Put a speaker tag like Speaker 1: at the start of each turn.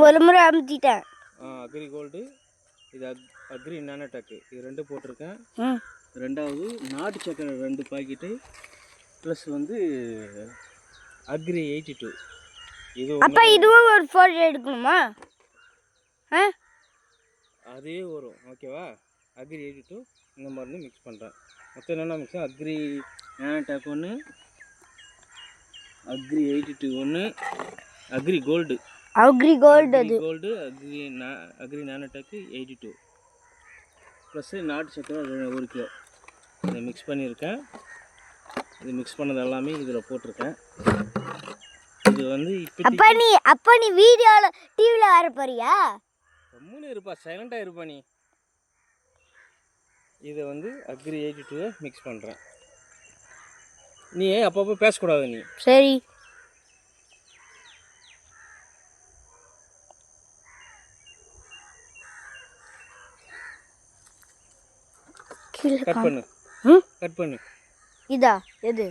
Speaker 1: ஒரு முறை அமுத்திட்டேன்.
Speaker 2: Agri gold, இது அக்ரி நானோடெக், இது 2 போட்டிருக்கேன். ரெண்டாவது நாட்டு சக்கரை 2 பாக்கெட்டு, ப்ளஸ் வந்து அக்ரி 82. இது
Speaker 1: அப்போ இதுவும் ஒரு ஃபோட்டோ எடுக்கணுமா?
Speaker 2: அதே வரும், ஓகேவா? அக்ரி 82 இந்த மருந்து மிக்ஸ் பண்ணுறேன். மொத்தம் என்னென்ன mix? Agri nanotech 1, agri 82 1, agri gold
Speaker 1: agri
Speaker 2: nanotech 82 plus நாட்டு சக்கரை 1 கிலோ இதை மிக்ஸ் பண்ணியிருக்கேன். இது மிக்ஸ் பண்ணது எல்லாமே இதில் போட்டிருக்கேன். இது வந்து
Speaker 1: அப்போ நீ வீடியோவில் டிவியில் வர போறியா?
Speaker 2: கம்முன்னு இருப்பா, சைலண்டாக இருப்பா நீ. இதை வந்து அக்ரி 82 மிக்ஸ் பண்ணுறேன். நீ அப்பப்போ பேசக்கூடாது நீ.
Speaker 1: சரி.
Speaker 2: கட் பண்ணு.
Speaker 1: இதா எது?